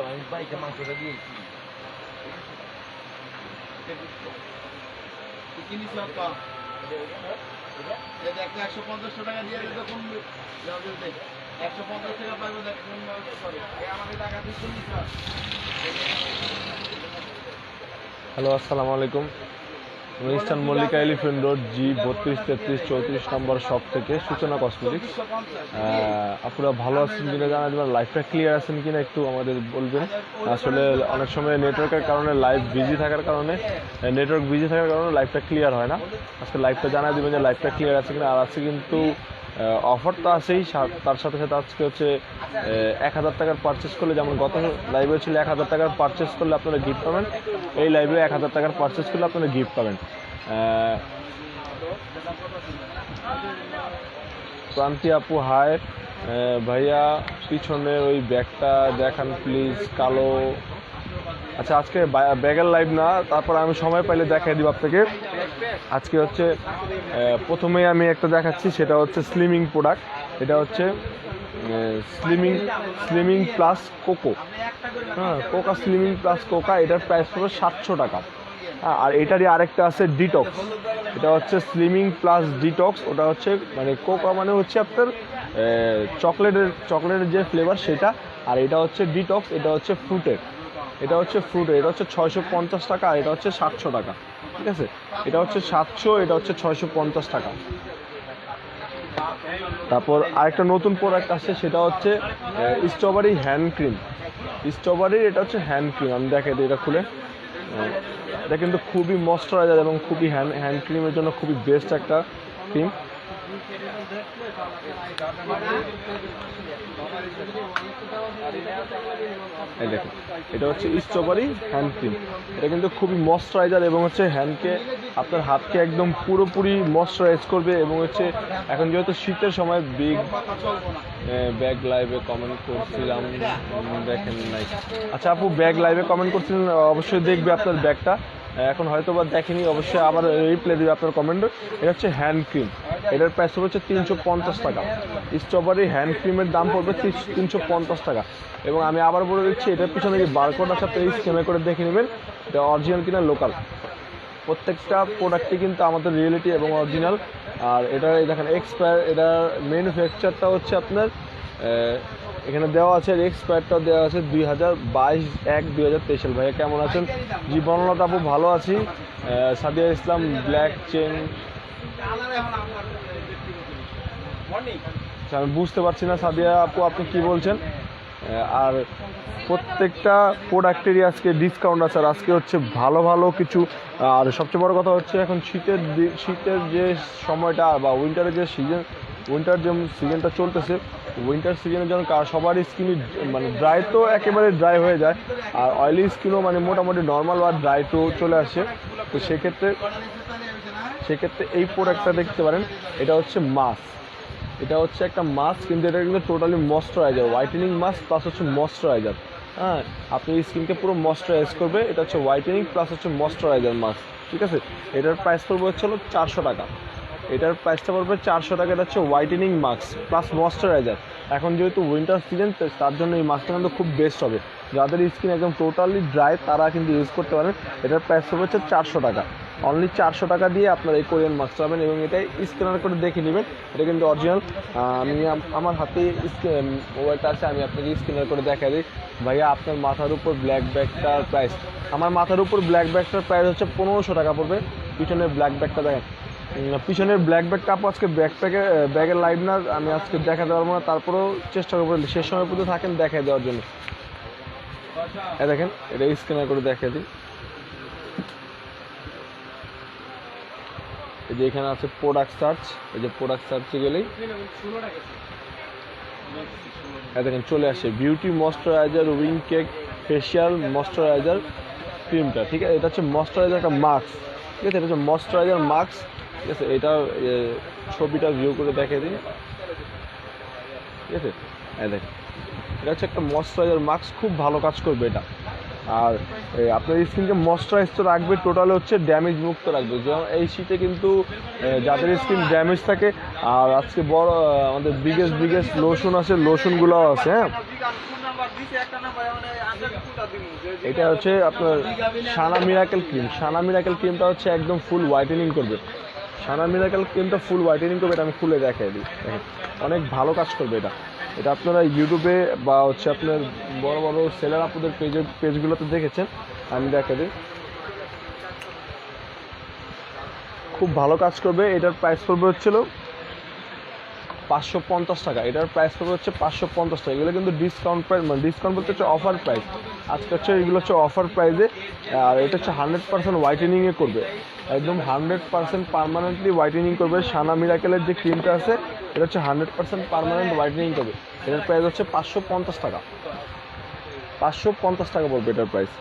আমি বাইকে মাংসটা দিয়েছি কিনিস একটা 150 টাকা দিয়ে দিলে তখন 150 টাকা পাইবো দেখ কোন সরি আমাকে টাকা দিচ্ছ নি স্যার। হ্যালো, আসসালামু আলাইকুম। ইস্টার্ন মল্লিকা এলিফেন্ট রোড জি 32, 33, 34 নম্বর শপ থেকে সূচনা কসমেটিক্স। আপনারা ভালো আছেন কিনা জানা যাবেন, লাইভটা ক্লিয়ার আছেন কিনা একটু আমাদের বলবেন। আসলে অনেক সময় নেটওয়ার্কের কারণে লাইভ বিজি থাকার কারণে লাইভটা ক্লিয়ার হয় না। আজকে লাইভটা জানা দেবেন যে লাইভটা ক্লিয়ার আছে কিনা। আর আজকে কিন্তু অফার তো আছেই, তার সাথে সাথে আজকে হচ্ছে 1000 টাকার পারচেস করলে, যেমন গত লাইভে ছিল 1000 টাকার পারচেস করলে আপনারা গিফট পাবেন, এই লাইভে 1000 টাকার পারচেস করলে আপনারা গিফট পাবেন। ক্রান্তি আপু হাই। ভাইয়া পিছনে ওই ব্যাগটা দেখান প্লিজ, কালো। আচ্ছা, আজকে ব্যাগের লাইভ না, তারপর আমি সময় পাইলে দেখাই দিব আপনাকে। আজকে হচ্ছে প্রথমেই আমি একটা দেখাচ্ছি, সেটা হচ্ছে স্লিমিং প্রোডাক্ট। এটা হচ্ছে স্লিমিং প্লাস কোকো। হ্যাঁ, কোকা স্লিমিং প্লাস কোকা, এটার প্রাইস পড়বে 700 টাকা। হ্যাঁ, আর এটারই আরেকটা আছে ডিটক্স। এটা হচ্ছে স্লিমিং প্লাস ডিটক্স। ওটা হচ্ছে মানে কোকা মানে হচ্ছে আপনার চকলেটের যে ফ্লেভার সেটা, আর এটা হচ্ছে ডিটক্স, এটা হচ্ছে ফ্রুটের। এটা হচ্ছে 650 টাকা, আর এটা হচ্ছে 700 টাকা। ঠিক আছে, এটা হচ্ছে 700, এটা হচ্ছে 650 টাকা। তারপর আরেকটা নতুন প্রোডাক্ট আছে, সেটা হচ্ছে স্ট্রবেরি হ্যান্ড ক্রিম। স্ট্রবেরির এটা হচ্ছে হ্যান্ড ক্রিম, আমি দেখাই দিই এটা খুলে। এটা কিন্তু খুবই ময়েশ্চারাইজার এবং খুবই হ্যান্ড ক্রিমের জন্য খুবই বেস্ট একটা ক্রিম। এই দেখুন, এটা হচ্ছে স্ট্রবেরি হ্যান্ড ক্রিম। এটা কিন্তু খুবই ময়েশ্চারাইজার এবং হচ্ছে হ্যান্ডকে, আপনার হাতকে একদম পুরোপুরি ময়েশ্চারাইজ করবে। এবং হচ্ছে এখন যেহেতু শীতের সময় ব্যাগ লাইভে কমেন্ট করছিলাম, দেখেন নাই। আচ্ছা আপু, ব্যাগ লাইভে কমেন্ট করছিলেন, অবশ্যই দেখবে আপনার ব্যাগটা। এখন হয়তো বা দেখেনি, অবশ্যই আবার রিপ্লাই দেবে আপনার কমেন্ট। এটা হচ্ছে হ্যান্ড ক্রিম, এটার প্রাইস হচ্ছে 350 টাকা। স্ট্রবেরি হ্যান্ড ক্রিমের দাম পড়বে 350 টাকা। এবং আমি আবার বলে দিচ্ছি, এটার পিছনে যে বারকোড আছে আপনি স্ক্যান করে দেখে নেবেন এটা অরিজিনাল কিনা লোকাল। প্রত্যেকটা প্রোডাক্টই কিন্তু আমাদের রিয়েলিটি এবং অরিজিনাল। আর এটা দেখেন এক্সপায়ার, এটার ম্যানুফ্যাকচারটা হচ্ছে আপনার এখানে দেওয়া আছে, এক্সপায়ারটা দেওয়া আছে 2022-1-2023 সাল। ভাইয়া কেমন আছেন? জি বনলতা আপু, ভালো আছি। সাদিয়া ইসলাম ব্ল্যাক চেন, আমি বুঝতে পারছি না সাদিয়া আপু আপনি কি বলছেন। আর প্রত্যেকটা প্রোডাক্টেরই আজকে ডিসকাউন্ট আছে, আর আজকে হচ্ছে ভালো ভালো কিছু। আর সবচেয়ে বড় কথা হচ্ছে এখন শীতের যে সময়টা বা উইন্টারের যে সিজনটা চলতেছে, উইন্টার সিজনের জন্য সবারই স্কিন মানে ড্রাই তো একেবারে ড্রাই হয়ে যায়, আর অয়েলি স্কিনও মানে মোটামুটি নর্মাল বা ড্রাই তো চলে আসে। তো সেক্ষেত্রে এই প্রোডাক্টটা দেখতে পারেন। এটা হচ্ছে মাস্ক, এটা হচ্ছে একটা মাস্ক, কিন্তু এটা কিন্তু totally moisturiser, whitening mask plus হচ্ছে ময়েশ্চারাইজার। হ্যাঁ, আপনি স্কিনকে পুরো ময়েশ্চারাইজ করবে। এটা হচ্ছে হোয়াইটেনিং প্লাস হচ্ছে ময়েশ্চারাইজার মাস্ক। ঠিক আছে, এটার প্রাইস পড়বে হচ্ছে 400 টাকা। এটার প্রাইসটা পড়বে 400 টাকা। এটা হচ্ছে হোয়াইটেনিং মাস্ক প্লাস ময়েশ্চারাইজার। এখন যেহেতু উইন্টার সিজন, তার জন্য এই মাস্কটা কিন্তু খুব বেস্ট হবে। যাদের স্কিন একদম টোটালি ড্রাই তারা কিন্তু ইউজ করতে পারেন। এটার প্রাইস পড়বে হচ্ছে 400 টাকা। অনলি 400 টাকা দিয়ে আপনার এই কোরিয়ান মাস্ক পাবেন, এবং এটাই স্ক্যানার করে দেখে নেবেন। এটা কিন্তু অরিজিনাল। আমি আমার হাতে মোবাইলটা আছে, আমি আপনাকে স্ক্যানার করে দেখাই দিই। ভাইয়া আপনার মাথার উপর ব্ল্যাক ব্যাগটার প্রাইস, আমার মাথার উপর ব্ল্যাক ব্যাগটার প্রাইস হচ্ছে 1500 টাকা পড়বে। পিছনের ব্ল্যাক ব্যাগটা দেখেন, পিছনের ব্ল্যাক ব্যাগটা আপু আজকে ব্যাগের লাইভ না, আমি আজকে দেখাতে পারবো না, তারপরেও চেষ্টা করবো শেষ সময় পর্যন্ত থাকেন দেখাই দেওয়ার জন্য। দেখেন, এটা স্ক্যানার করে দেখাই দিই। এই যে এখানে আছে প্রোডাক্ট সার্চ, এই যে প্রোডাক্ট সার্চে গেলেই দেখেন চলে আসে beauty moisturiser wing cake facial moisturiser ক্রিমটা। ঠিক আছে, এটা হচ্ছে ময়েশ্চারাইজার একটা মাস্ক। ঠিক আছে, এটা হচ্ছে ময়েশ্চারাইজার মাস্ক। ঠিক আছে, এটা ছবিটা ভিউ করে দেখিয়ে দিন। ঠিক আছে, দেখেন এটা হচ্ছে একটা ময়েশ্চারাইজার মাস্ক, খুব ভালো কাজ করবে এটা। আর আপনার স্কিনকে ময়শ্চারাইজ তো রাখবে, টোটালি হচ্ছে ড্যামেজ মুক্ত রাখবে। যেমন এই শীতে কিন্তু যাদের স্কিন ড্যামেজ থাকে, আর আজকে বড় আমাদের বিগেস্ট লোশন আছে, লোশনগুলোও আছে। হ্যাঁ, এটা হচ্ছে আপনার সানা মিরাকেল ক্রিম। সানা মিরাকেল ক্রিমটা হচ্ছে একদম ফুল হোয়াইটেনিং করবে। সানা মিরাকেল ক্রিমটা ফুল হোয়াইটেনিং করবে, এটা আমি খুলে দেখাই দিই। দেখেন অনেক ভালো কাজ করবে এটা। এটা আপনারা ইউটিউবে বা হচ্ছে আপনার বড় বড় সেলার আপুদের পেজগুলোতে দেখেছেন, আমি দেখাই দিই। খুব ভালো কাজ করবে। এটার প্রাইস পড়বে হচ্ছিল 550 টাকা। এটার প্রাইস পড়বে হচ্ছে 550 টাকা। এগুলো কিন্তু ডিসকাউন্ট প্রাইস, মানে ডিসকাউন্ট বলতে হচ্ছে অফার প্রাইস। আজকে হচ্ছে এগুলো হচ্ছে অফার প্রাইসে। আর এটা হচ্ছে 100% হোয়াইটেনিংয়ে করবে, একদম 100% পারমানেন্টলি হোয়াইটেনিং করবে। সানা মিরাকেলের যে ক্রিমটা আছে এটা হচ্ছে 100% পারমানেন্ট হোয়াইটেনিং করবে। এটার প্রাইস হচ্ছে 550 টাকা। 550 টাকা পড়বে এটার প্রাইস।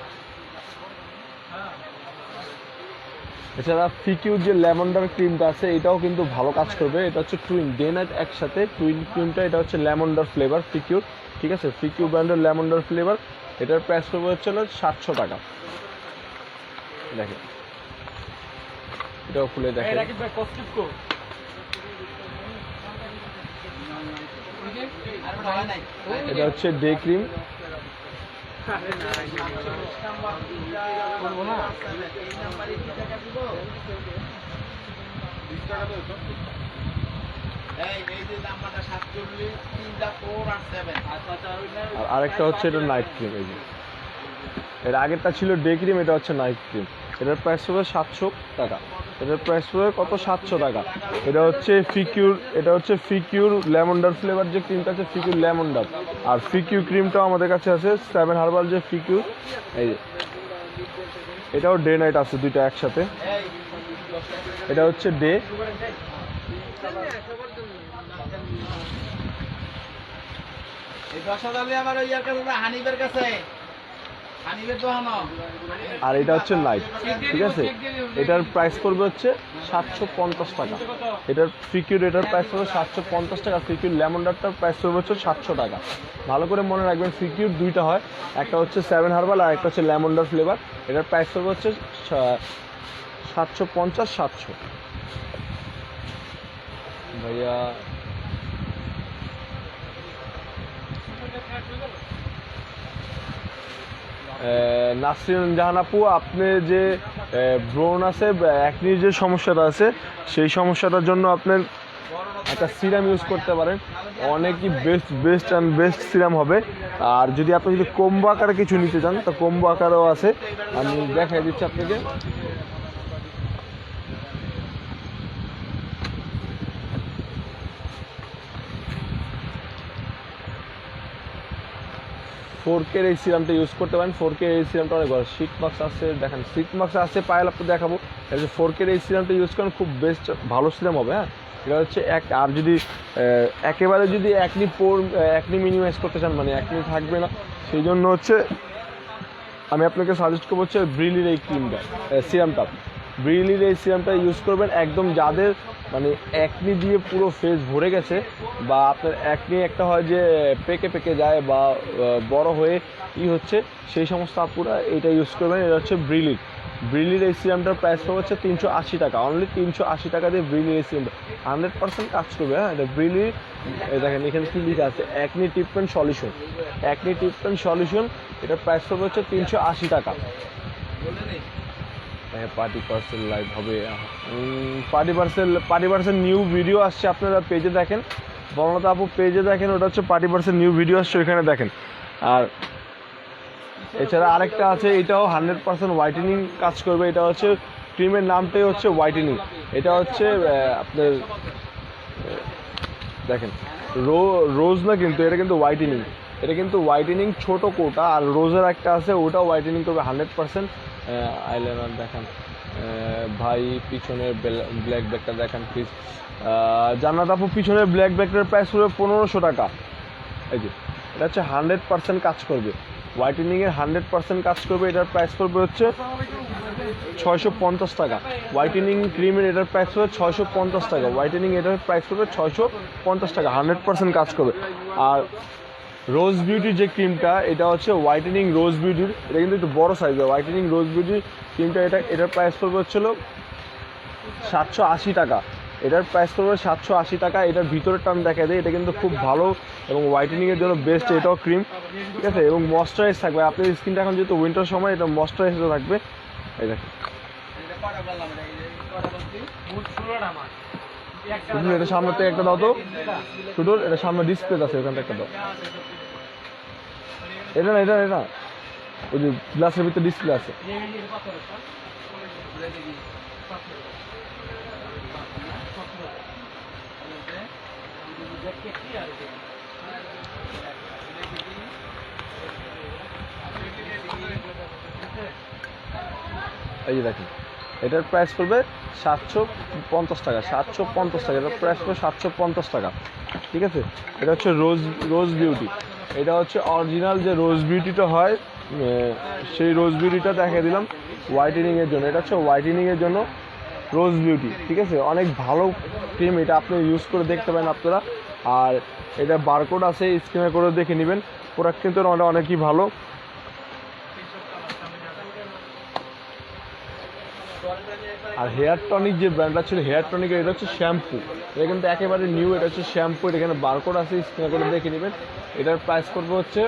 এছাড়া ফিকিউর যে ল্যামন্ডার ক্রিমটা আছে এটাও কিন্তু ভালো কাজ করবে। এটা হচ্ছে টুইন, ডে নাইট একসাথে টুইন ক্রিমটা। এটা হচ্ছে ল্যামন্ডার ফ্লেভার ফিকিউর, ঠিক আছে, ফিকিউর ব্র্যান্ডের ল্যামন্ডার ফ্লেভার। এটার প্রাইস পড়বে হচ্ছে 700 টাকা। দেখেন এটাও খুলে দেখেন। এটা হচ্ছে ডে ক্রিম। আর আরেকটা হচ্ছে এটা নাইট ক্রিম। এই যে এর আগেরটা ছিল ডে ক্রিম, এটা হচ্ছে নাইট ক্রিম। এটার প্রাইস হবে 700 টাকা। এটার প্রাইস হবে কত? 700 টাকা। এটা হচ্ছে ফিকিউর, এটা হচ্ছে ফিকিউর ল্যামন্ডার ফ্লেভার যে ক্রিমটা আছে, ফিকিউর ল্যামন্ডার। আর ফিকিউ ক্রিমটাও আমাদের কাছে আছে, 7 হার্বাল যে ফিকিউর। এই যে এটাও ডে নাইট আছে দুইটা একসাথে। এটা হচ্ছে ডে। আর এটা হচ্ছে নাইট, ঠিক আছে। এটার প্রাইস পড়বে হচ্ছে 750 টাকা। এটার ফিকিউর, এটার প্রাইস পড়বে 750 টাকা। ফিকিউর ল্যামন্ডারটার প্রাইস পড়বে হচ্ছে 700 টাকা। ভালো করে মনে রাখবেন, ফিকিউর দুইটা হয়, একটা হচ্ছে 7 হার্বাল আর একটা হচ্ছে ল্যামন্ডার ফ্লেভার। এটার প্রাইস পড়বে হচ্ছে 750-700। ভাইয়া নাসরিন জাহান আপু, আপনি যে ব্রণ আছে, একনির যে সমস্যাটা আছে, সেই সমস্যাটার জন্য আপনার একটা সিরাম ইউজ করতে পারেন। অনেকই বেস্ট সিরাম হবে। আর যদি আপনি যদি কম্বো আকারে কিছু নিতে চান তো কম্বো আকারেও আছে, আমি দেখাই দিচ্ছি আপনাকে। ফোরকের এই সিরামটা ইউজ করতে পারেন। ফোরকের এই সিরামটা অনেক ভালো। শীত মাস্ক আছে, দেখেন শীত মাস্ক আছে, পায়েল আপনি দেখাবো। এটা হচ্ছে ফোরকের এই সিরামটা ইউজ করেন, খুব বেস্ট ভালো সিরাম হবে। হ্যাঁ, এটা হচ্ছে আর যদি একেবারে যদি একনি মিনিমাইজ করতে চান, মানে একনি থাকবে না, সেই জন্য হচ্ছে আমি আপনাকে সাজেস্ট করবো হচ্ছে ব্রিলির এই ক্রিমটা, সিরামটা। ব্রিলির এই সিরামটা ইউজ করবেন একদম যাদের মানে একনি দিয়ে পুরো ফেস ভরে গেছে, বা আপনার একনি একটা হয় যে পেকে যায় বা বড় হয়ে হচ্ছে, সেই সমস্ত আপুরা এটা ইউজ করবেন। এটা হচ্ছে ব্রিলির এই সিরামটার প্রাইস হচ্ছে 380 টাকা। অনলি 380 টাকা দিয়ে ব্রিলির এই সিরামটা 100% কাজ করবে। হ্যাঁ, এটা ব্রিলির, দেখেন এখানে কি লিখা আছে, একনি ট্রিটমেন্ট সলিউশন। এটার প্রাইস হচ্ছে 380 টাকা। পার্টি পার্সেল লাইভ হবে, পার্টি পার্সেল নিউ ভিডিও আসছে, আপনারা পেজে দেখেন, বর্ণতা আপু পেজে দেখেন, ওটা হচ্ছে পার্টি পার্সেল নিউ ভিডিও আসছে, ওইখানে দেখেন। আর এছাড়া আরেকটা আছে, এটাও 100% হোয়াইটেনিং কাজ করবে। এটা হচ্ছে ক্রিমের নামটাই হচ্ছে হোয়াইটেনিং। এটা হচ্ছে আপনার দেখেন রোজ না, কিন্তু এটা কিন্তু হোয়াইটেনিং। এটা কিন্তু হোয়াইটেনিং ছোট কোটা, আর রোজের একটা আছে ওটাও হোয়াইটেনিং করবে 100%। আইলাইনার দেখান ভাই, পিছনের ব্ল্যাক ব্যাগটা দেখান প্লিজ। জান্নাত আপু, পিছনের ব্ল্যাক ব্যাগটার প্রাইস পড়বে 1500 টাকা। এই যে এটা হচ্ছে 100% কাজ করবে, হোয়াইটেনিংয়ের 100% কাজ করবে। এটার প্রাইস পড়বে হচ্ছে 650 টাকা। হোয়াইটেনিং ক্রিমের এটার প্রাইস পড়বে 650 টাকা। হোয়াইটেনিং এটার প্রাইস পড়বে 650 টাকা, 100% কাজ করবে। আর রোজ বিউটির যে ক্রিমটা, এটা হচ্ছে হোয়াইটেনিং রোজ বিউটির, এটা কিন্তু একটু বড় সাইজের হোয়াইটেনিং রোজ বিউটির ক্রিমটা। এটার প্রাইস পড়বে হচ্ছিল 780 টাকা। এটার প্রাইস পড়বে 780 টাকা। এটার ভিতরেরটা আমি দেখা দিই, এটা কিন্তু খুব ভালো এবং হোয়াইটেনিংয়ের জন্য বেস্ট। এটাও ক্রিম, ঠিক আছে, এবং ময়শ্চারাইজ থাকবে। আপনার স্কিনটা এখন যেহেতু উইন্টার সময়, এটা ময়শ্চারাইজ থাকবে। এই দেখেন, শুধু এটা সামনে থেকে একটা দাও তো, শুধু এটা সামনে ডিসপ্লে আছে, ওখান থেকে একটা দাও। এটা না, এটা এটা ওই যে গ্লাসের ভিতরে ডিসপ্লে আছে। এই যে দেখেন, এটার প্রাইস পড়বে 750 টাকা। 750 টাকা, এটার প্রাইস পড়বে 750 টাকা, ঠিক আছে। এটা হচ্ছে রোজ বিউটি। এটা হচ্ছে অরিজিনাল যে রোজ বিউটিটা হয়, সেই রোজ বিউটিটা দেখিয়ে দিলাম হোয়াইটেনিংয়ের জন্য। এটা হচ্ছে হোয়াইটেনিংয়ের জন্য রোজ বিউটি, ঠিক আছে। অনেক ভালো ক্রিম, এটা আপনি ইউজ করে দেখতে পারেন আপনারা। আর এটা বারকোড আছে, স্ক্রিনে করে দেখে নেবেন। প্রোডাক্ট কিন্তু অনেকই ভালো। আর হেয়ার টনিক যে ব্র্যান্ডটা ছিল, হেয়ার টনিক, এটা হচ্ছে শ্যাম্পু। এটা কিন্তু একেবারে নিউ, এটা হচ্ছে শ্যাম্পু। এটা এখানে বারকোড আছে, স্ক্রিনে করে দেখে নেবেন। এটার প্রাইস করবে হচ্ছে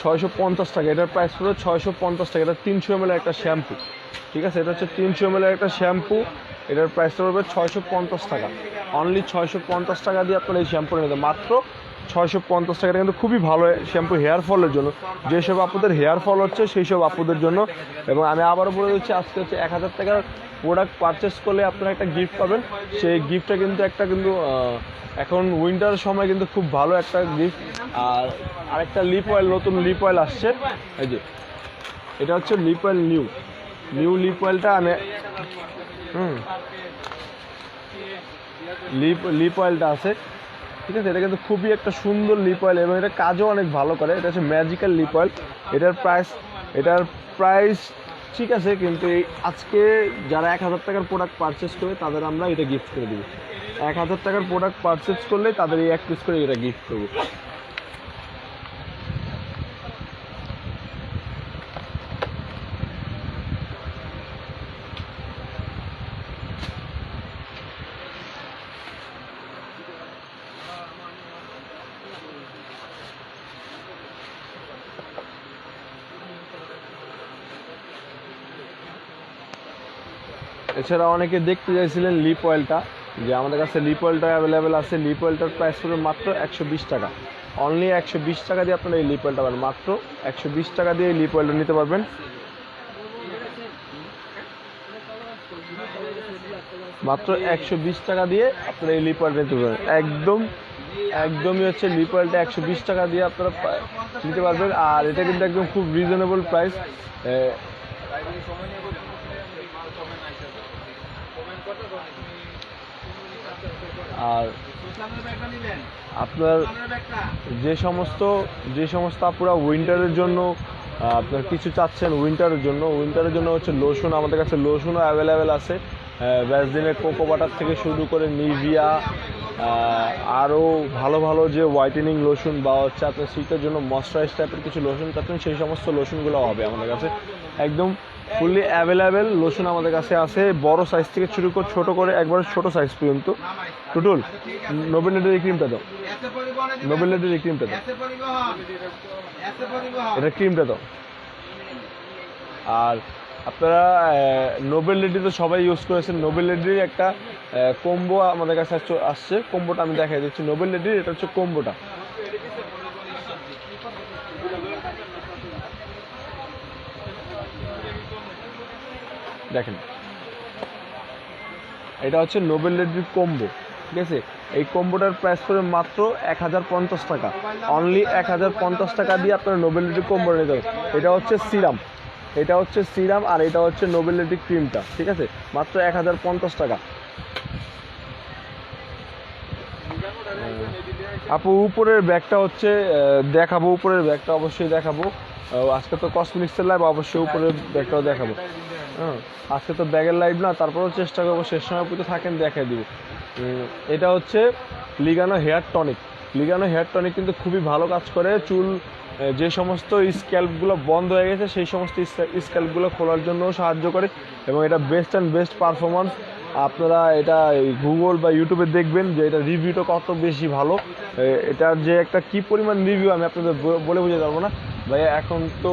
650 টাকা। এটার প্রাইস পড়বে 650 টাকা। এটা 300 ml একটা শ্যাম্পু, ঠিক আছে। এটা হচ্ছে 300 ml একটা শ্যাম্পু। এটার প্রাইস পড়বে 650 টাকা। অনলি 650 টাকা দিয়ে আপনারা এই শ্যাম্পু নিতে, মাত্র 650 টাকা। কিন্তু খুবই ভালো শ্যাম্পু হেয়ার ফলের জন্য। যেসব আপনাদের হেয়ার ফল হচ্ছে সেই সব আপুদের জন্য। এবং আমি আবারও বলে দিচ্ছি, আজকে হচ্ছে 1000 টাকার প্রোডাক্ট পারচেস করলে আপনারা একটা গিফট পাবেন। সেই গিফটটা কিন্তু এখন উইন্টারের সময় কিন্তু খুব ভালো একটা গিফট। আর আরেকটা লিপ অয়েল, নতুন লিপ অয়েল আসছে। এই যে এটা হচ্ছে লিপ অয়েল, নিউ লিপ অয়েলটা আমি লিপ অয়েলটা আছে, ঠিক আছে। এটা কিন্তু খুবই একটা সুন্দর লিপ অয়েল এবং এটা কাজও অনেক ভালো করে। এটা হচ্ছে ম্যাজিক্যাল লিপ অয়েল। এটার প্রাইস ঠিক আছে, কিন্তু আজকে যারা 1000 টাকার প্রোডাক্ট পারচেস করবে তাদের আমরা এটা গিফট করে দেবো। 1000 টাকার প্রোডাক্ট পারচেস করলে তাদের এই 1 পিস করে এটা গিফট করবো। এছাড়া অনেকে দেখতে চাইছিলেন লিপ অয়েলটা, যে আমাদের কাছে লিপ অয়েলটা অ্যাভেলেবেল আছে। লিপ অয়েলটার প্রাইস পড়বে মাত্র 120 টাকা। অনলি 120 টাকা দিয়ে আপনারা এই লিপ অয়েলটা পাবেন। মাত্র 120 টাকা দিয়ে এই লিপ অয়েলটা নিতে পারবেন। মাত্র 120 টাকা দিয়ে আপনারা এই লিপ অয়েলটা নিতে পারবেন। একদমই হচ্ছে লিপ অয়েলটা 120 টাকা দিয়ে আপনারা নিতে পারবেন। আর এটা কিন্তু একদম খুব রিজনেবল প্রাইস। আর আপনার যে সমস্ত আপুরা উইন্টারের জন্য আপনার কিছু চাচ্ছেন, উইন্টারের জন্য হচ্ছে লোশন, আমাদের কাছে লোশনও অ্যাভেলেবেল আছে। ভ্যাসলিনের কোকো বাটার থেকে শুরু করে নিভিয়া, আরও ভালো যে হোয়াইটেনিং লোশন বা হচ্ছে আপনার শীতের জন্য ময়শ্চারাইজ টাইপের কিছু লোশন চাচ্ছেন, সেই সমস্ত লোশনগুলো হবে আমাদের কাছে। একদম ফুললি অ্যাভেলেবেল লোশন আমাদের কাছে আছে, বড় সাইজ থেকে শুরু করে ছোটো করে একবারে ছোটো সাইজ পর্যন্ত। টুটুল, নোবেলেটের এই ক্রিমটা দাও, নোবেলেটের এই ক্রিমটা দাও, এটা ক্রিমটা দাও। আর আপনারা নোবেল লেডি তো সবাই ইউজ করেছেন। নোবেল লেডির একটা কম্বো আমাদের কাছে আসছে। কম্বোটা আমি দেখাই দিচ্ছি। নোবেল লেডির এটা হচ্ছে কম্বোটা। দেখেন, এটা হচ্ছে নোবেল লেডির কম্বো, ঠিক আছে। এই কম্বোটার প্রাইস পড়বে মাত্র 1050 টাকা। অনলি 1050 টাকা দিয়ে আপনারা নোবেল লেডির কম্বো নিতে হবে। এটা হচ্ছে সিরাম, আর এটা হচ্ছে নোবেল লেডি ক্রিমটা, ঠিক আছে। মাত্র 1050 টাকা। আপু উপরের ব্যাগটা হচ্ছে দেখাবো, উপরের ব্যাগটা অবশ্যই দেখাবো। আজকে তো কসমেটিক্সের লাইভ, অবশ্যই উপরের ব্যাগটাও দেখাবো। হ্যাঁ, আজকে তো ব্যাগের লাইভ না, তারপরেও চেষ্টা করবো শেষ সময় পুরো থাকেন দেখাই দিব। এটা হচ্ছে লিগানো হেয়ার টনিক, লিগানো হেয়ার টনিক কিন্তু খুবই ভালো কাজ করে চুল যে সমস্ত স্ক্যাল্পগুলো বন্ধ হয়ে গেছে সেই সমস্ত স্ক্যাল্পগুলো খোলার জন্য সাহায্য করে এবং এটা বেস্ট অ্যান্ড বেস্ট পারফরমেন্স। আপনারা এটা গুগল বা ইউটিউবে দেখবেন যে এটা রিভিউটা কত বেশি ভালো। এটার যে একটা কী পরিমাণ রিভিউ আমি আপনাদের বলে বোঝাতে পারবো না ভাইয়া। এখন তো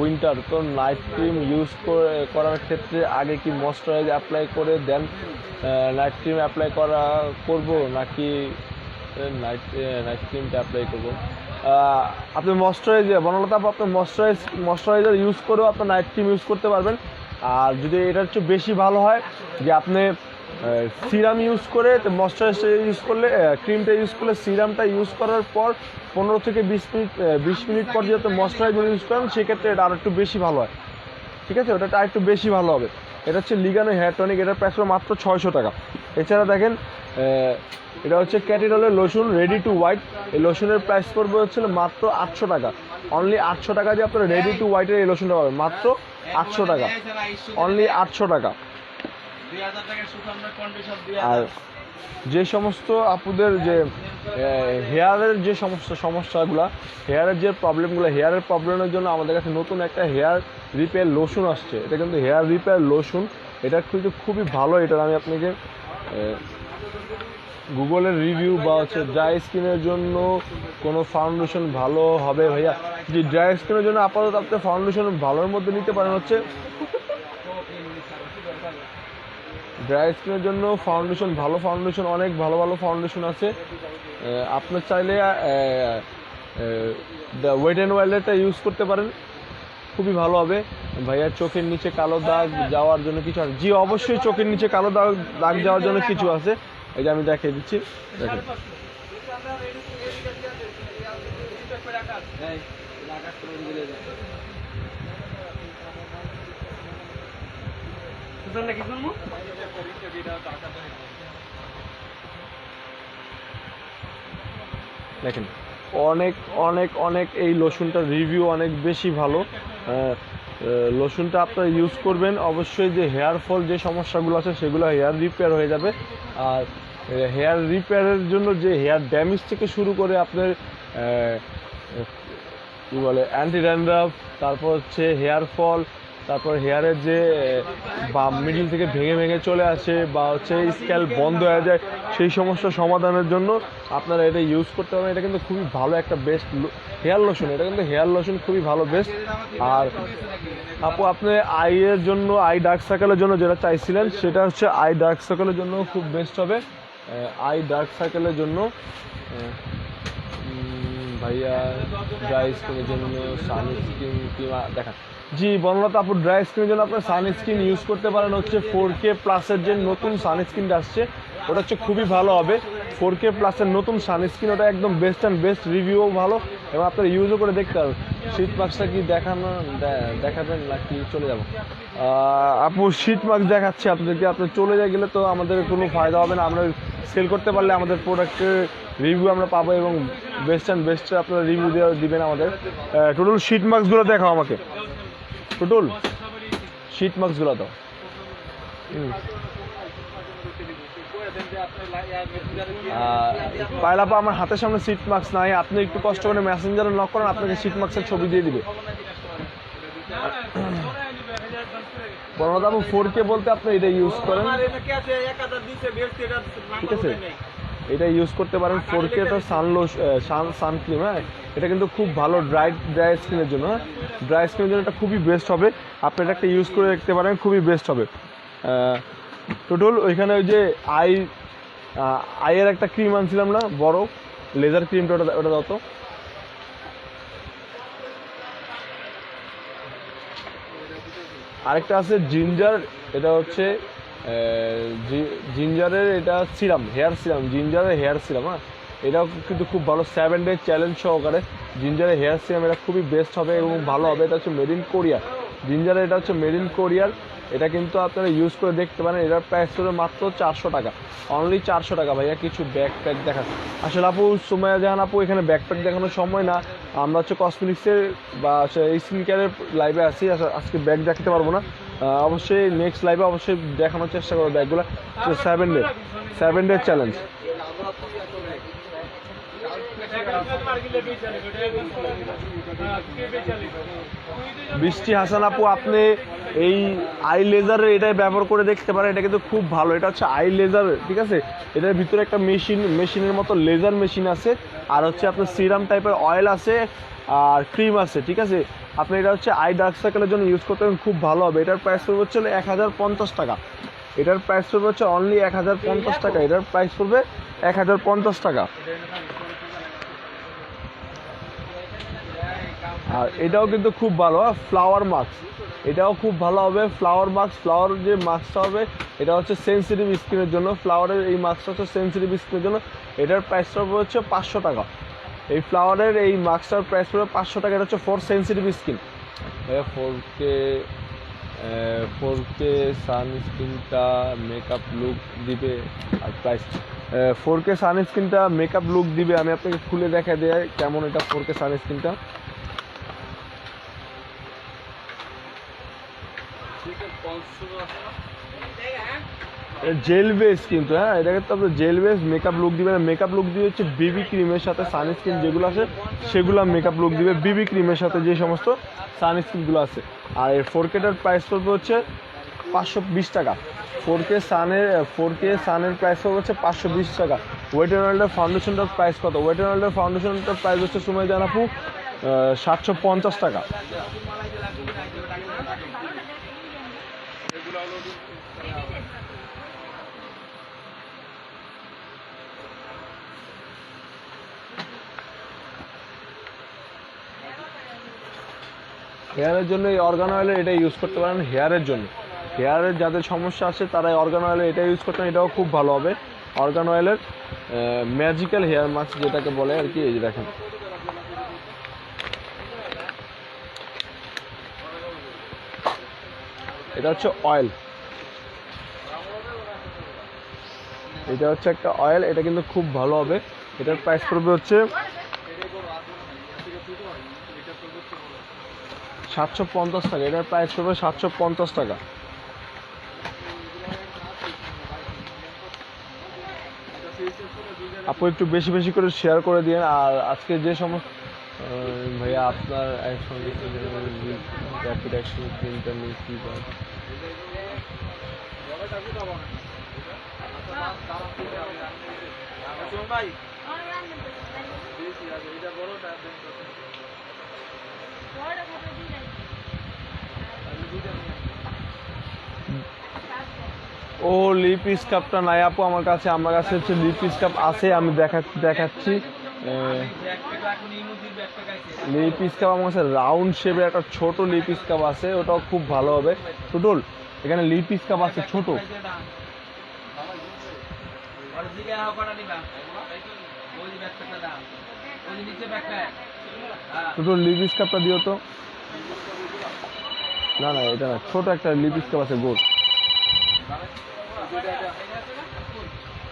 উইন্টার, তো নাইট ক্রিম ইউজ করার ক্ষেত্রে আগে কি ময়শ্চারাইজ অ্যাপ্লাই করে দেন নাইট ক্রিম অ্যাপ্লাই করব নাকি নাইট ক্রিমটা অ্যাপ্লাই করবো? আপনি ময়শ্চারাইজার বনলতা আপু, আপনি ময়শ্চারাইজার ইউজ করেও আপনার নাইট ক্রিম ইউজ করতে পারবেন। আর যদি এটা হচ্ছে বেশি ভালো হয় যে আপনি সিরাম ইউজ করে ময়শ্চারাইজার ইউজ করলে ক্রিমটা ইউজ করলে সিরামটা ইউজ করার পর 15 থেকে 20 মিনিট পর যদি আপনি ময়শ্চারাইজার ইউজ করেন সেক্ষেত্রে এটা আরও একটু বেশি ভালো হয়। ঠিক আছে, ওটা আরেকটু বেশি ভালো হবে। এটা হচ্ছে লিগানো হেয়ার টনিক, এটার প্রাইস হলো মাত্র 600 টাকা। এছাড়া দেখেন এটা হচ্ছে ক্যাটিডলের লোশন রেডি টু হোয়াইট। এই লোশনের প্রাইস পড়বে হচ্ছিল মাত্র 800 টাকা। অনলি 800 টাকা দিয়ে আপনারা রেডি টু হোয়াইটের এই লোশনটা পাবেন, মাত্র 800 টাকা, অনলি 800 টাকা। আর যে সমস্ত আপুদের যে হেয়ারের যে সমস্ত সমস্যাগুলো, হেয়ারের যে প্রবলেমগুলো, হেয়ারের প্রবলেমের জন্য আমাদের কাছে নতুন একটা হেয়ার রিপেয়ার লোশন আসছে। এটা কিন্তু হেয়ার রিপেয়ার লোশন, এটা কিন্তু খুবই ভালো। এটার আমি আপনাকে গুগলের রিভিউ বা হচ্ছে ড্রাই স্কিনের জন্য কোনো ফাউন্ডেশন ভালো হবে ভাইয়া? যে ড্রাই স্কিনের জন্য আপাতত আপনি ফাউন্ডেশন ভালোর মধ্যে নিতে পারেন হচ্ছে ড্রাই স্কিনের জন্য ফাউন্ডেশন, ভালো ফাউন্ডেশন, অনেক ভালো ভালো ফাউন্ডেশন আছে। আপনি চাইলে ওয়েট অ্যান্ড ওয়াইল্ডটা ইউজ করতে পারেন, খুবই ভালো হবে ভাইয়া। চোখের নিচে কালো দাগ যাওয়ার জন্য কিছু আছে? জি অবশ্যই, চোখের নিচে কালো দাগ যাওয়ার জন্য কিছু আছে, এই যে আমি দেখিয়ে দিচ্ছি। দেখেন দেখেন অনেক অনেক অনেক এই লোশনটার রিভিউ অনেক বেশি ভালো। লোশনটা আপনারা ইউজ করবেন অবশ্যই, যে হেয়ার ফল যে সমস্যাগুলো আছে সেগুলো হেয়ার রিপেয়ার হয়ে যাবে। আর হেয়ার রিপেয়ারের জন্য যে হেয়ার ড্যামেজ থেকে শুরু করে আপনার কী বলে অ্যান্টি ড্যান্ড্রাফ, তারপর হচ্ছে হেয়ার ফল, তারপর হেয়ারের যে বা মিডিল থেকে ভেঙে ভেঙে চলে আসে বা হচ্ছে স্ক্যাল্প বন্ধ হয়ে যায়, সেই সমস্যা সমাধানের জন্য আপনারা এটা ইউজ করতে পারেন। এটা কিন্তু খুবই ভালো একটা বেস্ট হেয়ার লোশন, এটা কিন্তু হেয়ার লোশন খুবই ভালো বেস্ট। আর আপু আপনি আইয়ের জন্য, আই ডার্ক সার্কেলের জন্য যেটা চাইছিলেন সেটা হচ্ছে আই ডার্ক সার্কেলের জন্য খুব বেস্ট হবে। আই ডার্ক সার্কেলের জন্য ভাইয়া ড্রাই স্কিনের জন্য সানস্ক্রিন কিংবা দেখা, জি বনলতা আপু ড্রাই স্কিনের জন্য আপনার সানস্ক্রিন ইউজ করতে পারেন হচ্ছে 4K প্লাসের যে নতুন সানস্ক্রিনটা আসছে, ওটা হচ্ছে খুবই ভালো হবে। 4K প্লাসের নতুন সানস্ক্রিন, ওটা একদম বেস্ট অ্যান্ড বেস্ট, রিভিউও ভালো এবং আপনারা ইউজও করে দেখতে পারবেন। শীত মাস্কটা কি দেখাবেন নাকি চলে যাব? আপু শীত মাস্ক দেখাচ্ছে আপনাদেরকে, আপনি চলে গেলে তো আমাদের কোনো ফায়দা হবে না। আমরা সেল করতে পারলে আমাদের প্রোডাক্টের রিভিউ আমরা পাবো এবং বেস্ট অ্যান্ড বেস্ট আপনারা রিভিউ দিবেন আমাদের। টোটাল শীট মাস্কগুলো দেখাও আমাকে, টোটাল শীট মাস্কগুলো দাও। পাইলাপা আমার হাতের সামনে সিট মাস্ক নাই, আপনি একটু কষ্ট করে মেসেঞ্জারে নক করেন, আপনাকে সিট মাস্কের ছবি দিয়ে দিবে। বনলতা আপু 4K বলতে আপনি এটা ইউজ করেন, ঠিক আছে, এটা ইউজ করতে পারেন। 4K তো সানক্রিম, হ্যাঁ এটা কিন্তু খুব ভালো ড্রাই স্কিনের জন্য, হ্যাঁ ড্রাই স্কিনের জন্য এটা খুবই বেস্ট হবে। আপনি এটা একটা ইউজ করে দেখতে পারেন, খুবই বেস্ট হবে। টোটাল ওইখানে ওই যে আইয়ের একটা ক্রিম আনছিলাম না বড় লেজার ক্রিমটা, ওটা দাও তো। আরেকটা আছে জিঞ্জার, এটা হচ্ছে জিঞ্জারের এটা সিরাম, হেয়ার সিরাম, জিঞ্জারের হেয়ার সিরাম, হ্যাঁ এটাও কিন্তু খুব ভালো। 7 ডে চ্যালেঞ্জ সহকারে জিঞ্জারের হেয়ার সিরাম, এটা খুবই বেস্ট হবে এবং ভালো হবে। এটা হচ্ছে মেড ইন কোরিয়া, জিঞ্জারের এটা হচ্ছে মেড ইন কোরিয়ার। এটা কিন্তু আপনারা ইউজ করে দেখতে পারেন। এটার প্রাইস হলো মাত্র 400 টাকা, অনলি 400 টাকা। ভাইয়া কিছু ব্যাকপ্যাক দেখা, আসলে আপু সুমাইয়া জাহান আপু এখানে ব্যাকপ্যাক দেখানোর সময় না, আমরা হচ্ছে কসমেটিক্সের বা স্কিন কেয়ারের লাইভে আছি, আজকে ব্যাগ দেখাতে পারবো না। অবশ্যই নেক্সট লাইভে অবশ্যই দেখানোর চেষ্টা করবো ব্যাগগুলো। 7 ডে চ্যালেঞ্জ, বৃষ্টি হাসান আপু, আপনি এই আই লেজারের এটাই ব্যবহার করে দেখতে পারেন, এটা কিন্তু খুব ভালো। এটা হচ্ছে আই লেজার, ঠিক আছে। এটার ভিতরে একটা মেশিনের মতো লেজার মেশিন আছে, আর হচ্ছে আপনার সিরাম টাইপের অয়েল আছে আর ক্রিম আছে, ঠিক আছে। আপনি এটা হচ্ছে আই ডার্ক সার্কেলের জন্য ইউজ করতে খুব ভালো হবে। এটার প্রাইস পড়বে হচ্ছে 1050 টাকা। এটার প্রাইস পড়বে হচ্ছে অনলি 1050 টাকা। এটার প্রাইস পড়বে 1050 টাকা। আর এটাও কিন্তু খুব ভালো, ফ্লাওয়ার মাস্ক, এটাও খুব ভালো হবে। ফ্লাওয়ার মাস্ক, ফ্লাওয়ার যে মাস্কটা হবে এটা হচ্ছে সেন্সিটিভ স্কিনের জন্য। ফ্লাওয়ারের এই মাস্কটা হচ্ছে সেন্সিটিভ স্কিনের জন্য। এটার প্রাইস পড়বে হচ্ছে 500 টাকা। এই ফ্লাওয়ারের এই মাস্কটার প্রাইস পড়বে 500 টাকা। এটা হচ্ছে ফর সেন্সিটিভ স্কিন। 4K সানস্ক্রিনটা মেকআপ লুক দিবে, আর প্রাইস 4K সানস্ক্রিনটা মেকআপ লুক দিবে। আমি আপনাকে খুলে দেখা দেয় কেমন এটা 4K সানস্ক্রিনটা। জেল বেস কিন্তু, হ্যাঁ, এটাকে তো আপনার জেল বেস মেকআপ লুক দিবে না। মেকআপ লুক দিয়ে হচ্ছে বিবি ক্রিমের সাথে সানস্ক্রিন যেগুলো আছে সেগুলো মেকআপ লুক দিবে, বিবি ক্রিমের সাথে যে সমস্ত সানস্ক্রিনগুলো আছে। আর এই 4Kটার প্রাইস পড়বে হচ্ছে 520 টাকা। 4K সানের প্রাইস পড়বে হচ্ছে 520 টাকা। ওয়েট এন্ড ওয়াইল্ডের ফাউন্ডেশনটার প্রাইস কত? ওয়েট এন্ড ওয়াইল্ডের ফাউন্ডেশনটার প্রাইস হচ্ছে সময় জান আপু 750 টাকা। হেয়ারের জন্য এই অর্গান অয়েলের এটা ইউজ করতে পারেন। হেয়ারের জন্য, হেয়ারের যাদের সমস্যা আছে তারা এই অর্গান অয়েলের এটা ইউজ করতে পারেন, এটাও খুব ভালো হবে। অর্গান অয়েলের ম্যাজিক্যাল হেয়ার মাস্ক যেটাকে বলে আর কি, এই যে দেখেন, এটা হচ্ছে অয়েল, এটা হচ্ছে একটা অয়েল, এটা কিন্তু খুব ভালো হবে। এটার প্রাইস পড়বে হচ্ছে 750 টাকা। এটার প্রাইস পড়বে 750 টাকা। আপু একটু বেশি বেশি করে শেয়ার করে দিন। আর আজকে যে সমস্ত ভাইয়া আপনার একসঙ্গে র্যাপিড অ্যাকশন ক্রিমটা নিয়ে কি বল? ও লিপ স্কার্ফটা নাই আপু আমার কাছে। আমার কাছে হচ্ছে লিপ স্কার্ফ আছে, আমি দেখাচ্ছি। লিপ স্কার্ফ আমার কাছে রাউন্ড শেপের একটা ছোট লিপ স্কার্ফ আছে, ওটাও খুব ভালো হবে। টুটুল, এখানে লিপ স্কার্ফ আছে ছোট। টুটুল লিপ স্কার্ফটা দিও তো। না না, এটা না, ছোট একটা লিপ স্কার্ফ আছে গোল।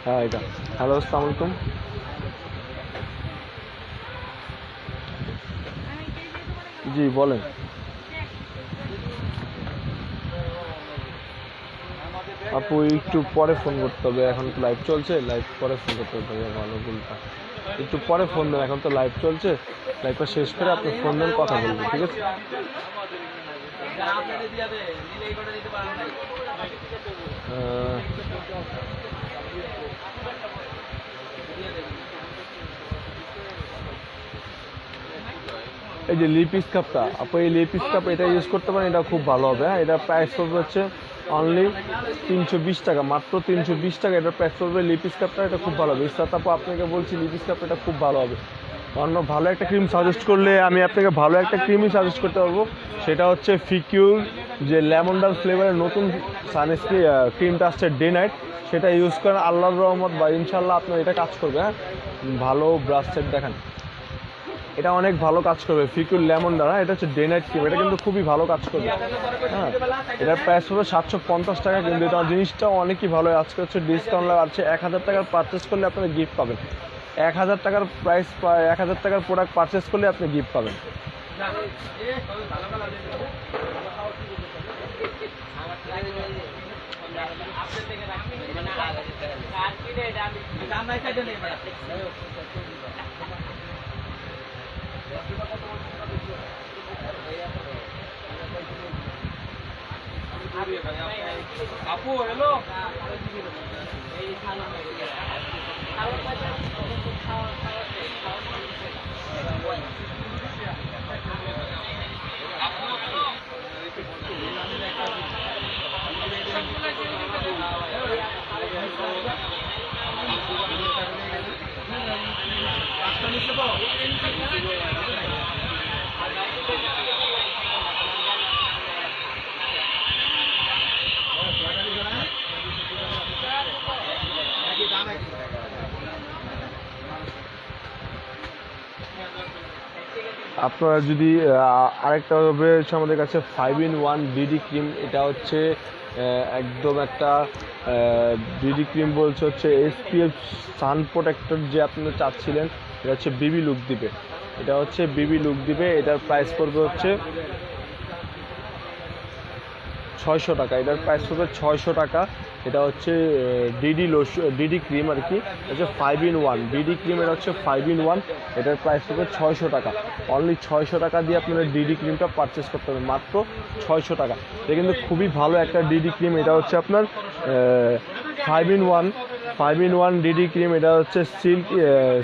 হ্যাঁ এটা। হ্যালো, আসসালামু আলাইকুম। জি বলেন। আপু একটু পরে ফোন করতে হবে, এখন তো লাইভ চলছে, লাইভ পরে ফোন করতে হবে ভাইয়া, ভালো বলটা একটু পরে ফোন দেন, এখন তো লাইভ চলছে, লাইভটা শেষ করে আপনি ফোন দেন, কথা বলবেন, ঠিক আছে? এই যে লিপ স্কার্ফটা আপু, এই লিপ স্কার্ফ এটা ইউজ করতে পারেন, এটা খুব ভালো হবে। হ্যাঁ, এটা প্রাইস পড়বে হচ্ছে অনলি 320 টাকা, মাত্র 320 টাকা এটার প্রাইস পড়বে। লিপ স্কার্ফটা এটা খুব ভালো হবে। ইসরাত আপু আপনাকে বলছি, লিপ স্কার্ফ এটা খুব ভালো হবে। অন্য ভালো একটা ক্রিম সাজেস্ট করলে আমি আপনাকে ভালো একটা ক্রিমই সাজেস্ট করতে পারবো, সেটা হচ্ছে ফিকিউর যে ল্যামন্ডার ফ্লেভারের নতুন সানস্ক্রিন ক্রিমটা আসছে ডে নাইট, সেটা ইউজ করেন, আল্লাহর রহমত বা ইনশাল্লাহ আপনার এটা কাজ করবে। হ্যাঁ, ভালো ব্রাশ সেট দেখান, এটা অনেক ভালো কাজ করবে। ফিকিউর ল্যামন্ডার, হ্যাঁ, এটা হচ্ছে ডে নাইট ক্রিম, এটা কিন্তু খুবই ভালো কাজ করবে। হ্যাঁ, এটার প্রাইস হবে 750 টাকা, কিন্তু এটা জিনিসটাও অনেকই ভালো। আজকে হচ্ছে ডিসকাউন্ট আছে, 1000 টাকার পারচেস করলে আপনারা গিফট পাবেন। 1000 টাকার প্রাইস, 1000 টাকার প্রোডাক্ট পারচেস করলে আপনি গিফট পাবেন। আপু হ্যালো আপনারা যদি আরেকটা হবে হচ্ছে আমাদের কাছে 5-in-1 ডিডি ক্রিম। এটা হচ্ছে একদম একটা ডিডি ক্রিম বলছে হচ্ছে SPF সান প্রোটেক্টর যে আপনারা চাচ্ছিলেন, এটা হচ্ছে বিবি লুক দিবে। এটা হচ্ছে বিবি লুক দিবে। এটার প্রাইস পড়বে হচ্ছে 600 টাকা। এটার প্রাইস পড়বে 600 টাকা। এটা হচ্ছে ডিডি ক্রিম আর কি, হচ্ছে 5-in-1 ডিডি ক্রিম। এটা হচ্ছে 5-in-1, এটার প্রাইস পড়বে 600 টাকা। অনলি 600 টাকা দিয়ে আপনারা ডিডি ক্রিমটা পারচেস করতে হবে, মাত্র 600 টাকা। এটা কিন্তু খুবই ভালো একটা ডিডি ক্রিম। এটা হচ্ছে আপনার 5-in-1 ডিডি ক্রিম। এটা হচ্ছে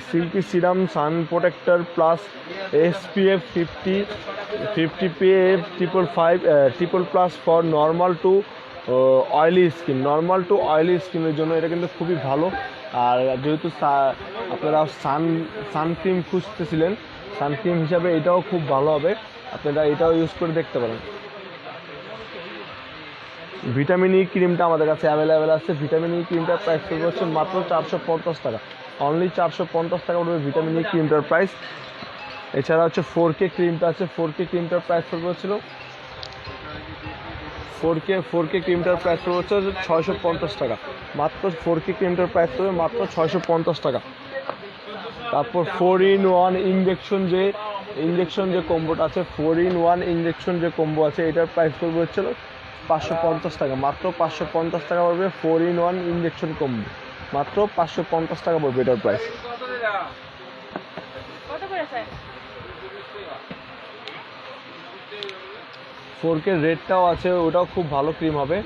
silky serum sun protector plus SPF 50 PA 555 for normal to oily স্কিনের জন্য এটা কিন্তু খুবই ভালো। আর যেহেতু আপনারা সানক্রিম খুঁজতেছিলেন, সানক্রিম হিসাবে এটাও খুব ভালো হবে, আপনারা এটাও ইউজ করে দেখতে পারেন। ভিটামিন ই ক্রিমটা আমাদের কাছে অ্যাভেলেবেল আছে। ভিটামিন ই ক্রিমটার প্রাইস পড়বে হচ্ছে মাত্র 450 টাকা। অনলি 450 টাকা পড়বে ভিটামিন ই ক্রিমটার প্রাইস। এছাড়া হচ্ছে 4K ক্রিমটা আছে। 4K ক্রিমটার প্রাইস পড়বে হচ্ছিল 4K ক্রিমটার প্রাইস পড়বে হচ্ছে 650 টাকা। মাত্র 4K ক্রিমটার প্রাইস পড়বে মাত্র 650 টাকা। তারপর 4-in-1 ইঞ্জেকশন যে কম্বোটা আছে, 4-in-1 ইঞ্জেকশন যে কম্বো আছে, এটার প্রাইস পড়বে হচ্ছিল 550 টাকা। মাত্র 550 টাকা পড়বে 4-in-1 ইঞ্জেকশন কম্বো। মাত্র 550 টাকা পড়বে এটার প্রাইস। কত করে স্যার? 4K রেডটাও আছে, ওটাও খুব ভালো ক্রিম হবে।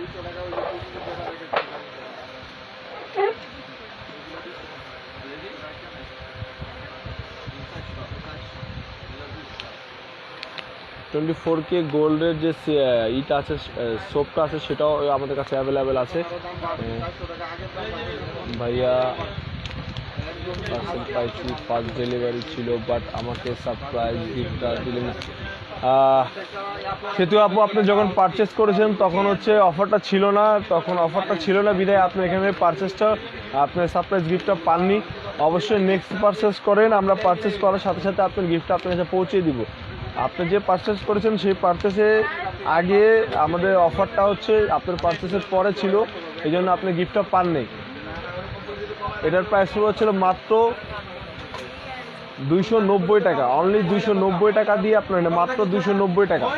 টোয়েন্টি 4K গোল্ডের যে ইটা আছে, সোপটা আছে, সেটাও আমাদের কাছে অ্যাভেলেবেল আছে। ভাইয়া পার্সেল পাইছি, ফার্স্ট ডেলিভারি ছিল, বাট আমাকে সারপ্রাইজ গিফটটা দিলেন না। সেতু আপু, আপনি যখন পারচেস করেছেন তখন হচ্ছে অফারটা ছিল না, বিধায় আপনি এখানে পারচেসটা আপনার সারপ্রাইজ গিফটটা পাননি। অবশ্যই নেক্সট পারচেস করেন, আমরা পারচেস করার সাথে সাথে আপনার গিফটটা আপনার কাছে পৌঁছে দিব। আপনি যে পারচেস করেছেন সেই পারচেসে আগে আমাদের অফারটা হচ্ছে আপনার পারচেসের পরে ছিল, এই জন্য আপনি গিফটটা পাননি। এটার প্রাইস হচ্ছিল মাত্র 290 টাকা। অনলি 290 টাকা দিয়ে আপনার মাত্র 290 টাকা।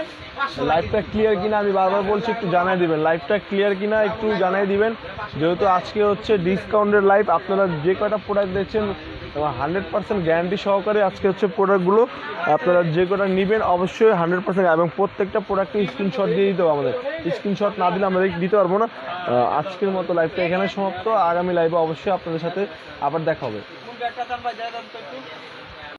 লাইভটা ক্লিয়ার কিনা আমি বারবার বলছি, একটু জানাই দিবেন লাইভটা ক্লিয়ার কিনা, একটু জানাই দিবেন। যেহেতু আজকে হচ্ছে ডিসকাউন্টের লাইভ, আপনারা যে কটা প্রোডাক্ট দেখছেন 100% গ্যারান্টি সহকারে আজকে হচ্ছে প্রোডাক্টগুলো আপনারা যে কটা নেবেন অবশ্যই 100%, এবং প্রত্যেকটা প্রোডাক্টে স্ক্রিনশট দিয়ে দিতে হবে আমাদের। স্ক্রিনশট না দিলে আমরা দিতে পারবো না। আজকের মতো লাইভটা এখানে সমাপ্ত। আগামী লাইভে অবশ্যই আপনাদের সাথে আবার দেখা হবে।